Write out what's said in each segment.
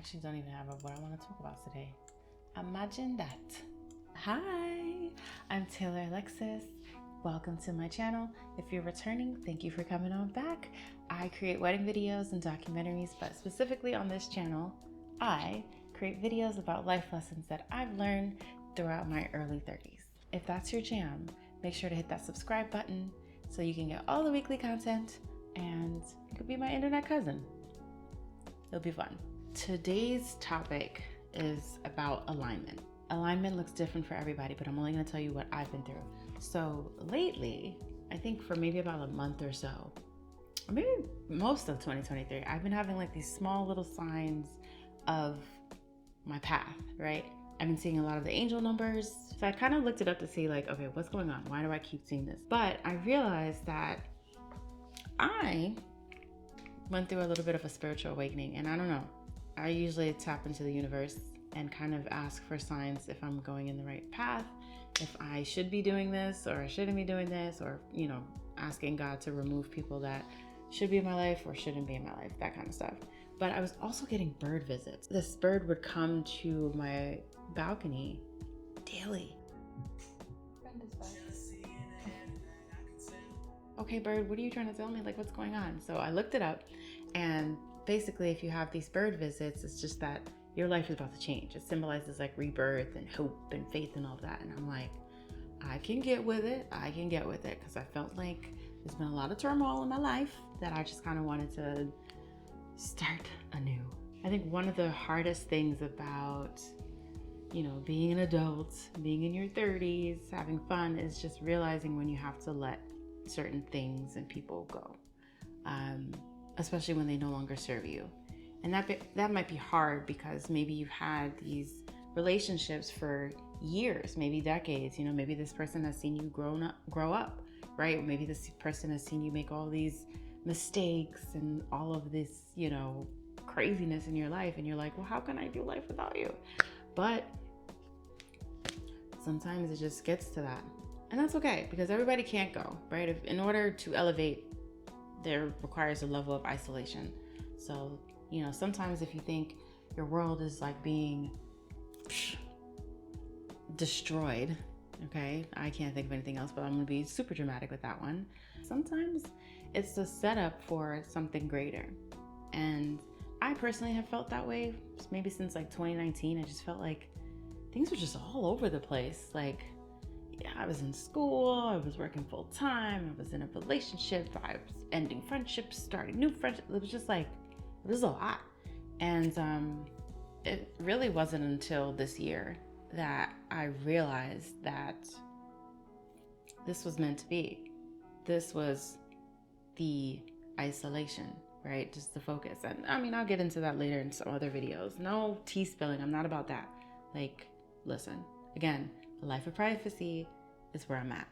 actually don't even have what I want to talk about today. Imagine that. Hi, I'm Taylor-Alexis. Welcome to my channel. If you're returning, thank you for coming on back. I create wedding videos and documentaries, but specifically on this channel, I create videos about life lessons that I've learned throughout my early 30s. If that's your jam, make sure to hit that subscribe button so you can get all the weekly content and you could be my internet cousin. It'll be fun. Today's topic is about alignment. Alignment looks different for everybody, but I'm only going to tell you what I've been through. So lately, I think for maybe about a month or so, or maybe most of 2023, I've been having like these small little signs of my path, right? I've been seeing a lot of the angel numbers. So I kind of looked it up to see like, okay, what's going on? Why do I keep seeing this? But I realized that I went through a little bit of a spiritual awakening, and I don't know. I usually tap into the universe and kind of ask for signs if I'm going in the right path, if I should be doing this or I shouldn't be doing this, or, you know, asking God to remove people that should be in my life or shouldn't be in my life, that kind of stuff. But I was also getting bird visits. This bird would come to my balcony daily. Okay, bird, what are you trying to tell me? Like, what's going on? So I looked it up, and basically if you have these bird visits, it's just that your life is about to change. It symbolizes like rebirth and hope and faith and all that. And I'm like, I can get with it. Because I felt like there's been a lot of turmoil in my life that I just kind of wanted to start anew. I think one of the hardest things about, you know, being an adult, being in your 30s, having fun, is just realizing when you have to let certain things and people go, especially when they no longer serve you. And that might be hard because maybe you've had these relationships for years, maybe decades. You know, maybe this person has seen you grow up, right? Maybe this person has seen you make all these mistakes and all of this, you know, craziness in your life, and you're like, well, how can I do life without you? But sometimes it just gets to that. And that's okay, because everybody can't go, right? In order to elevate, there requires a level of isolation. So, you know, sometimes if you think your world is like being destroyed, okay? I can't think of anything else, but I'm gonna be super dramatic with that one. Sometimes it's a setup for something greater. And I personally have felt that way maybe since like 2019. I just felt like things were just all over the place. Like, yeah, I was in school, I was working full time, I was in a relationship, I was ending friendships, starting new friendships. It was just like, it was a lot. And it really wasn't until this year that I realized that this was meant to be. This was the isolation, right? Just the focus. And I mean, I'll get into that later in some other videos. No tea spilling, I'm not about that. Like, listen, again, a life of privacy is where I'm at.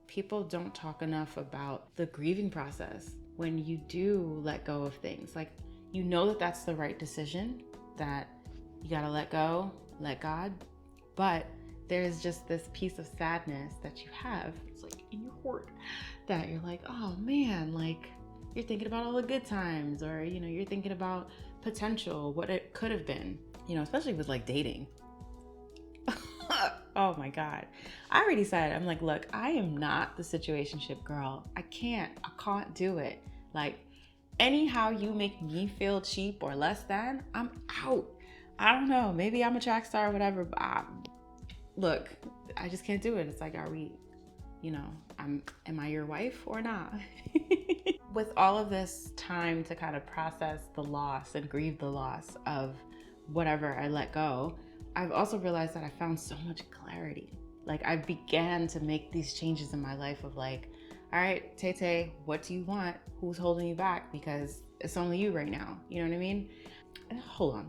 People don't talk enough about the grieving process when you do let go of things. Like, you know that that's the right decision, that you gotta let go, let God, but there's just this piece of sadness that you have, it's like in your heart, that you're like, oh man, like you're thinking about all the good times, or, you know, you're thinking about potential, what it could have been, you know, especially with like dating. Oh my God. I already said, I'm like, look, I am not the situationship girl. I can't do it. Like, anyhow you make me feel cheap or less than, I'm out. I don't know, maybe I'm a track star or whatever, but look, I just can't do it. It's like, are we, you know, am I your wife or not? With all of this time to kind of process the loss and grieve the loss of whatever I let go, I've also realized that I found so much clarity. Like, I began to make these changes in my life of like, all right, Tay, what do you want? Who's holding you back? Because it's only you right now. You know what I mean? Hold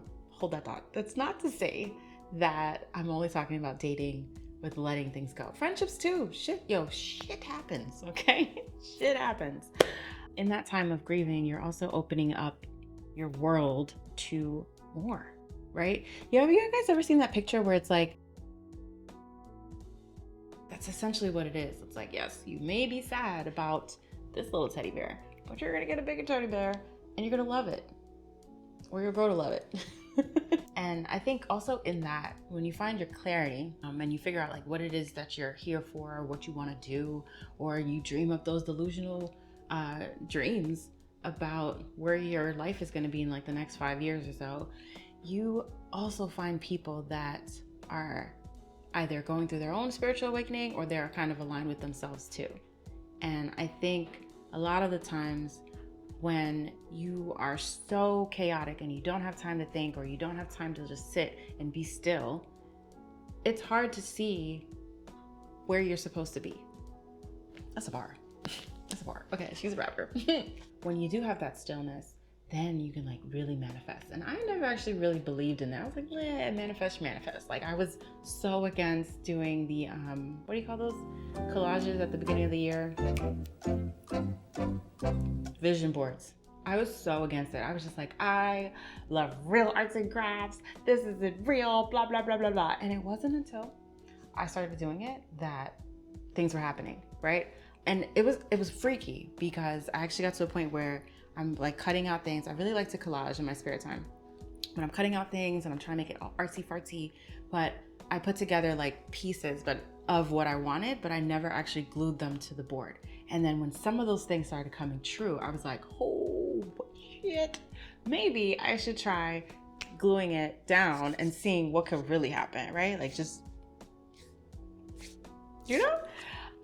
that thought. That's not to say that I'm only talking about dating with letting things go. Friendships too. Shit happens, okay? Shit happens. In that time of grieving, you're also opening up your world to more, right? You guys ever seen that picture where it's like, that's essentially what it is. It's like, yes, you may be sad about this little teddy bear, but you're gonna get a bigger teddy bear and you're gonna love it. or you'll grow to love it. And I think also in that, when you find your clarity and you figure out like what it is that you're here for, or what you want to do, or you dream of those delusional dreams about where your life is going to be in like the next 5 years or so, you also find people that are either going through their own spiritual awakening, or they're kind of aligned with themselves too. And I think a lot of the times when you are so chaotic and you don't have time to think, or you don't have time to just sit and be still, it's hard to see where you're supposed to be. That's a bar. That's a bar. Okay, she's a rapper. When you do have that stillness, then you can like really manifest. And I never actually really believed in that. I was like, manifest. Like I was so against doing the, what do you call those? Collages at the beginning of the year. Vision boards. I was so against it. I was just like, I love real arts and crafts. This isn't real, blah, blah, blah, blah, blah. And it wasn't until I started doing it that things were happening, right? And it was freaky, because I actually got to a point where I'm like cutting out things. I really like to collage in my spare time. When I'm cutting out things and I'm trying to make it all artsy fartsy, but I put together like pieces of what I wanted, but I never actually glued them to the board. And then when some of those things started coming true, I was like, oh shit, maybe I should try gluing it down and seeing what could really happen, right? Like just, you know?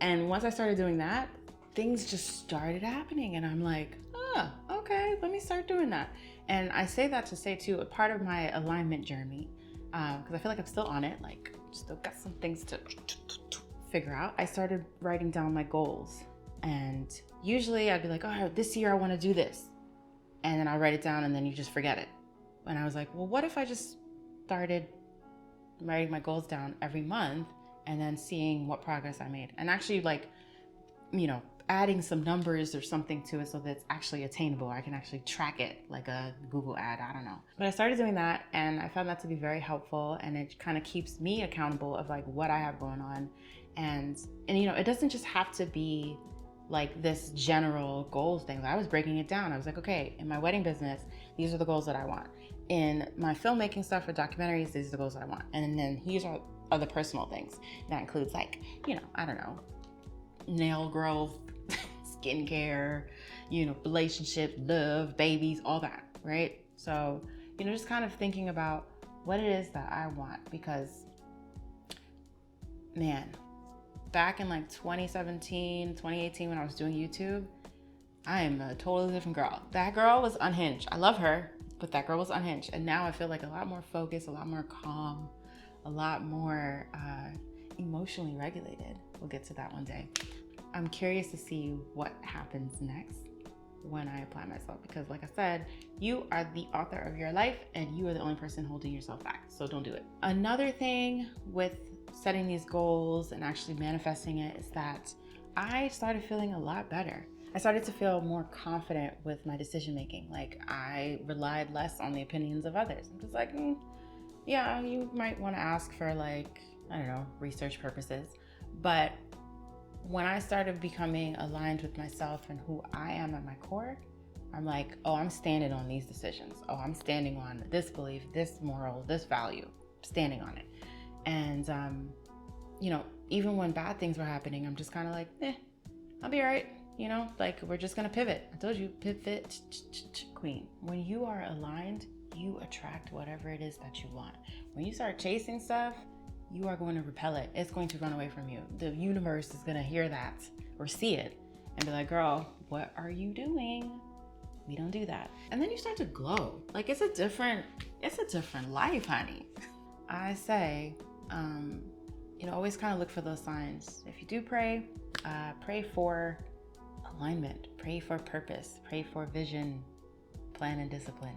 And once I started doing that, things just started happening. And I'm like, oh, okay, let me start doing that. And I say that to say too, a part of my alignment journey, because I feel like I'm still on it, like still got some things to figure out. I started writing down my goals. And usually I'd be like, oh, this year I want to do this. And then I'll write it down and then you just forget it. And I was like, well, what if I just started writing my goals down every month and then seeing what progress I made? And actually like, you know, adding some numbers or something to it so that it's actually attainable. I can actually track it like a Google ad, I don't know. But I started doing that and I found that to be very helpful, and it kind of keeps me accountable of like what I have going on. And you know, it doesn't just have to be like this general goals thing. I was breaking it down. I was like, okay, in my wedding business, these are the goals that I want. In my filmmaking stuff for documentaries, these are the goals that I want. And then these are other personal things. That includes like, you know, I don't know, nail growth, skincare, you know, relationships, love, babies, all that, right? So, you know, just kind of thinking about what it is that I want, because man, back in like 2017, 2018, when I was doing YouTube, I am a totally different girl. That girl was unhinged. I love her, but that girl was unhinged. And now I feel like a lot more focused, a lot more calm, a lot more emotionally regulated. We'll get to that one day. I'm curious to see what happens next when I apply myself, because like I said, you are the author of your life and you are the only person holding yourself back. So don't do it. Another thing with setting these goals and actually manifesting it is that I started feeling a lot better. I started to feel more confident with my decision making. Like I relied less on the opinions of others. I'm just like, yeah, you might want to ask for like, I don't know, research purposes. But when I started becoming aligned with myself and who I am at my core, I'm like, oh, I'm standing on these decisions. Oh, I'm standing on this belief, this moral, this value, standing on it. And, you know, even when bad things were happening, I'm just kind of like, I'll be all right. You know, like we're just going to pivot. I told you, pivot, queen. When you are aligned, you attract whatever it is that you want. When you start chasing stuff, you are going to repel it. It's going to run away from you. The universe is going to hear that or see it and be like, girl, what are you doing? We don't do that. And then you start to glow. Like it's a different life, honey. I say, you know, always kind of look for those signs. If you do pray for alignment, pray for purpose, pray for vision, plan, and discipline.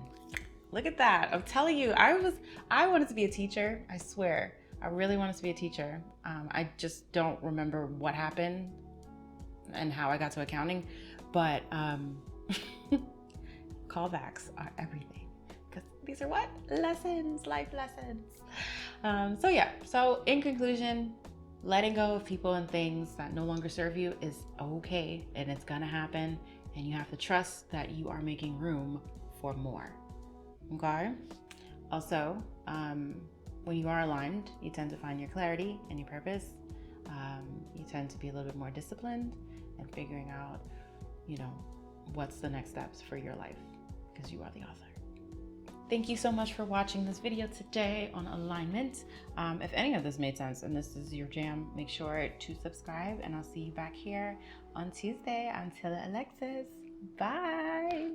Look at that. I'm telling you, I wanted to be a teacher. I swear. I really wanted to be a teacher. I just don't remember what happened and how I got to accounting, but callbacks are everything, because these are what? Lessons, life lessons. So in conclusion, letting go of people and things that no longer serve you is okay, and it's gonna happen, and you have to trust that you are making room for more. Okay. Also, when you are aligned, you tend to find your clarity and your purpose. You tend to be a little bit more disciplined and figuring out, what's the next steps for your life, because you are the author. Thank you so much for watching this video today on alignment. If any of this made sense and this is your jam, make sure to subscribe, and I'll see you back here on Tuesday. I'm Taylor-Alexis. Bye.